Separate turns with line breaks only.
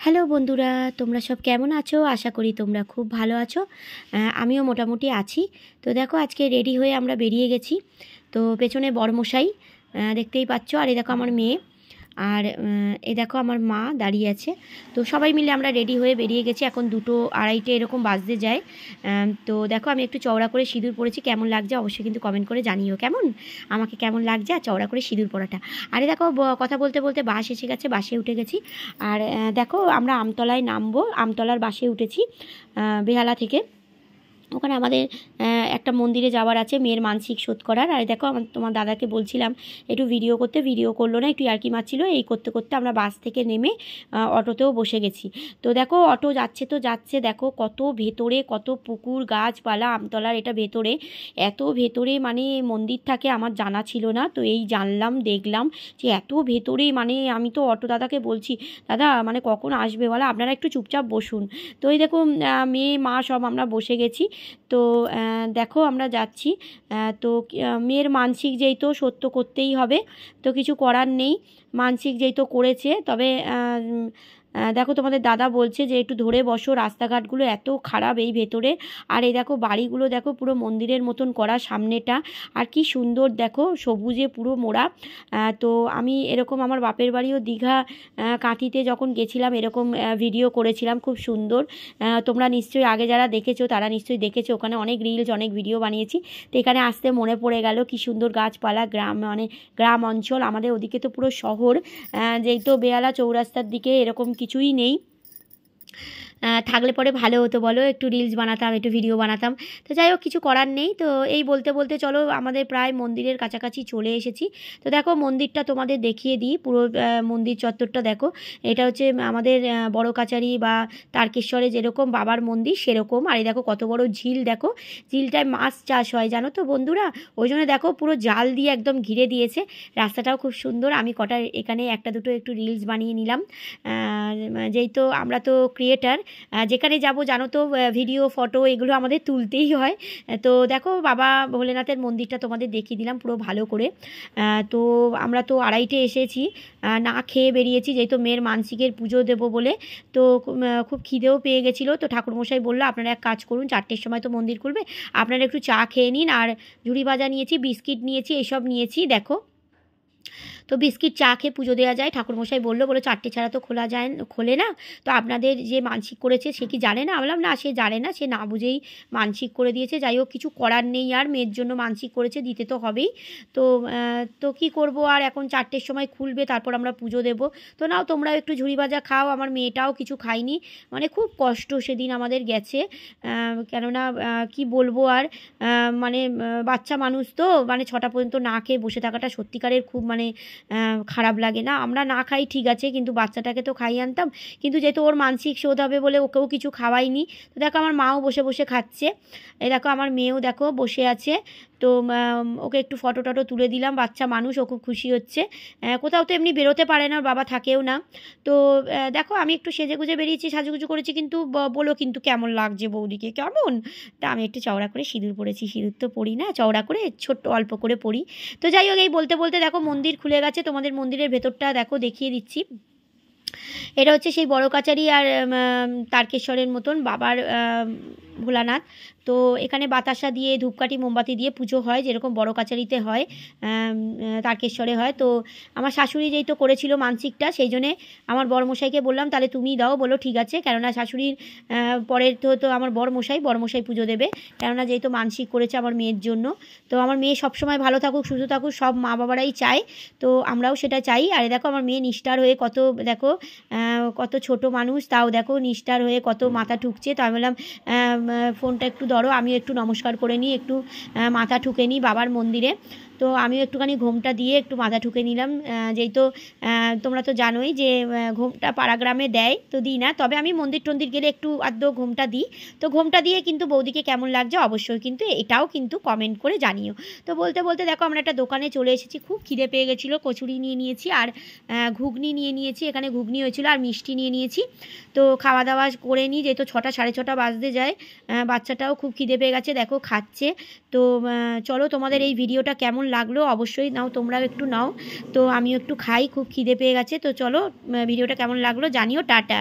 Hello বন্ধুরা, তোমরা সব কেমন আছো? আশা করি তোমরা খুব ভালো আছো। আমিও মোটামুটি আছি। তো দেখো আজকে রেডি হয়ে আমরা বেরিয়ে গেছি। তো পেছনে বরমশাই দেখতেই পাচ্ছ, আর এই দেখো আমার মেয়ে, আর এই দেখো আমার মা দাঁড়িয়ে আছে। তো সবাই মিলে আমরা রেডি হয়ে বেরিয়ে গেছি। এখন 2টো 2:30 এরকম বাজতে যায়। তো দেখো আমি একটু চওড়া করে সিঁদুর পরেছি। কেমন লাগছে অবশ্যই কিন্তু কমেন্ট করে জানিও কেমন আমাকে কেমন লাগছে আর চওড়া করে সিঁদুর পরাটা। আরে দেখো কথা বলতে বলতে বাস এসে গেছে, বাসে উঠে গেছি। আর দেখো আমরা আমতলায় নামবো, আমতলার বাসে উঠেছি বেহালা থেকে। ওখানে আমাদের একটা মন্দিরে যাওয়ার আছে, মেয়ের মানসিক শোধ করার। আর দেখো তোমার দাদাকে বলছিলাম একটু ভিডিও করতে, ভিডিও করলো না, একটু ইয়ার্কি মারছিল। এই করতে করতে আমরা বাস থেকে নেমে অটোতেও বসে গেছি। তো দেখো অটো যাচ্ছে তো যাচ্ছে, দেখো কত ভেতরে, কত পুকুর গাছপালা আমতলার, এটা ভেতরে, এত ভেতরে মানে মন্দির থাকে আমার জানা ছিল না। তো এই জানলাম, দেখলাম যে এত ভেতরে, মানে আমি তো অটো দাদাকে বলছি, দাদা মানে কখন আসবে বলা, আপনারা একটু চুপচাপ বসুন। তো এই দেখো মেয়ে মা সব আমরা বসে গেছি। তো দেখো আমরা যাচ্ছি। তো মেয়ের মানসিক যেই তো সত্য করতেই হবে, তো কিছু করার নেই, মানসিক যেই তো করেছে। তবে দেখো তোমাদের দাদা বলছে যে একটু ধরে বসো, রাস্তাঘাটগুলো এত খারাপ এই ভেতরে। আর এই দেখো বাড়িগুলো দেখো পুরো মন্দিরের মতন করা সামনেটা, আর কি সুন্দর দেখো সবুজে পুরো মোড়া। তো আমি এরকম আমার বাপের বাড়িও দীঘা কাঁথিতে যখন গেছিলাম এরকম ভিডিও করেছিলাম, খুব সুন্দর। তোমরা নিশ্চয়ই আগে যারা দেখেছো তারা নিশ্চয়ই দেখেছো, ওখানে অনেক রিলস অনেক ভিডিও বানিয়েছি। তো এখানে আসতে মনে পড়ে গেল কি সুন্দর গাছপালা, গ্রাম মানে গ্রাম অঞ্চল। আমাদের ওদিকে তো পুরো শহর, যেই তো বেহালা চৌরাস্তার দিকে এরকম কিছুই নেই। থাকলে পরে ভালো হতো বলো, একটু রিলস বানাতাম, একটু ভিডিও বানাতাম। তো যাই হোক কিছু করার নেই। তো এই বলতে বলতে চলো আমাদের প্রায় মন্দিরের কাছাকাছি চলে এসেছি। তো দেখো মন্দিরটা তোমাদের দেখিয়ে দিই, পুরো মন্দির চত্বরটা দেখো। এটা হচ্ছে আমাদের বড় কাচারি বা তারকেশ্বরে যেরকম বাবার মন্দির সেরকম। আর এই দেখো কত বড় ঝিল, দেখো ঝিলটায় মাছ চাষ হয় জানো তো বন্ধুরা, ওই জন্য দেখো পুরো জাল দিয়ে একদম ঘিরে দিয়েছে। রাস্তাটাও খুব সুন্দর। আমি কটা এখানে একটা দুটো একটু রিলস বানিয়ে নিলাম। যেই তো আমরা তো ক্রিয়েটার, যেখানে যাব জানো তো ভিডিও ফটো এগুলো আমাদের তুলতেই হয়। তো দেখো বাবা ভোলেনাথের মন্দিরটা তোমাদের দেখিয়ে দিলাম পুরো ভালো করে। তো আমরা তো 2:30 এসেছি, না খেয়ে বেরিয়েছি যেহেতু মেয়ের মানসিকের পুজো দেবো বলে। তো খুব খিদেও পেয়ে গেছিলো। তো ঠাকুরমশাই বললো আপনারা এক কাজ করুন, 4টের সময় তো মন্দির খুলবে, আপনারা একটু চা খেয়ে নিন। আর ঝুড়ি ভাজা নিয়েছি, বিস্কিট নিয়েছি, এইসব নিয়েছি দেখো। তো বিস্কিট চা খেয়ে পুজো দেওয়া যায়, ঠাকুরমশাই বললো 4টে ছাড়া তো খোলে না। তো আপনাদের যে মানসিক করেছে সে কি জানে না? বললাম না, সে জানে না, সে না বুঝেই মানসিক করে দিয়েছে। যাই হোক কিছু করার নেই, আর মেয়ের জন্য মানসিক করেছে, দিতে তো হবেই। তো তো কী করবো আর, এখন 4টের সময় খুলবে, তারপর আমরা পুজো দেবো। তো নাও তোমরাও একটু ঝুড়ি ভাজা খাও। আমার মেয়েটাও কিছু খায়নি, মানে খুব কষ্ট সেদিন আমাদের গেছে। কেননা কি বলবো আর, মানে বাচ্চা মানুষ তো, মানে 6টা পর্যন্ত না খেয়ে বসে থাকাটা সত্যিকারের খুব মানে খারাপ লাগে না? আমরা না খাই ঠিক আছে, কিন্তু বাচ্চাটাকে তো খাইয়ে আনতাম। কিন্তু যেহেতু ওর মানসিক শোধ হবে বলে ওকেও কিছু খাওয়াইনি। তো দেখো আমার মাও বসে বসে খাচ্ছে, এই দেখো আমার মেয়েও দেখো বসে আছে। তো ওকে একটু ফটো টটো তুলে দিলাম, বাচ্চা মানুষ, ও খুব খুশি হচ্ছে। কোথাও তো এমনি বেরোতে পারে না, বাবা থাকেও না। তো দেখো আমি একটু সেজে গুজে বেরিয়েছি, সাজুগুজু করেছি, কিন্তু বলো কিন্তু কেমন লাগছে বৌদিকে কেমন? তা আমি একটু চওড়া করে সিঁদুর পরেছি, সিঁদুর তো পরি না, চওড়া করে ছোট্ট অল্প করে পরি। তো যাই হোক এই বলতে বলতে দেখো মন্দির খুলে গেছে, তোমাদের মন্দিরের ভেতরটা দেখো দেখিয়ে দিচ্ছি। এটা হচ্ছে সেই বড় কাচারি আর তারকেশ্বরের মতন বাবার ভোলানাথ। তো এখানে বাতাসা দিয়ে ধূপকাঠি মোমবাতি দিয়ে পুজো হয়, যেরকম বড় কাচারিতে হয়, তারকেশ্বরে হয়। তো আমার শাশুড়ি যেই তো করেছিল মানসিকটা, সেই জন্যে আমার বড়মশাইকে বললাম তাহলে তুমিই দাও। বলো ঠিক আছে, কেননা শাশুড়ির পরের তো আমার বড়মশাই পুজো দেবে, কেননা যেহেতু মানসিক করেছে আমার মেয়ের জন্য। তো আমার মেয়ে সবসময় ভালো থাকুক, সুস্থ থাকুক, সব মা বাবারাই চায়, তো আমরাও সেটা চাই। আর দেখো আমার মেয়ে নিষ্ঠার হয়ে কত, দেখো কত ছোট মানুষ, তাও দেখো নিষ্ঠার হয়ে কত মাথা ঠুকছে। তো আমি বললাম ফোনটা একটু ধরো, আমিও একটু নমস্কার করে নিই, একটু মাথা ঠুকে নিই বাবার মন্দিরে। তো আমিও একটুখানি ঘোমটা দিয়ে একটু মাথা ঠুকে নিলাম। যেই তো তোমরা তো জানোই যে ঘোমটা পাড়া গ্রামে দেয়, তো দিই না, তবে আমি মন্দির টন্দির গেলে একটু আধ ঘোমটা দিই। তো ঘোমটা দিয়ে কিন্তু বৌদিকে কেমন লাগছে অবশ্যই কিন্তু এটাও কিন্তু কমেন্ট করে জানিও। তো বলতে বলতে দেখো আমরা একটা দোকানে চলে এসেছি, খুব খিদে পেয়ে গেছিলো, কচুরি নিয়ে নিয়েছি আর ঘুগনি নিয়ে নিয়েছি, এখানে ঘুগনি হয়েছিল আর মিষ্টি নিয়ে নিয়েছি। তো খাওয়া দাওয়া করে নিই, যেহেতু 6টা 6:30 বাজতে যায়, বাচ্চাটাও খুব খিদে পেয়ে গেছে দেখো খাচ্ছে। তো চলো তোমাদের এই ভিডিওটা কেমন লাগলো অবশ্যই নাও, তোমরাও একটু নাও। তো আমিও একটু খাই, খুব খিদে পেয়ে গেছে। তো চলো ভিডিওটা কেমন লাগলো জানিও, টাটা।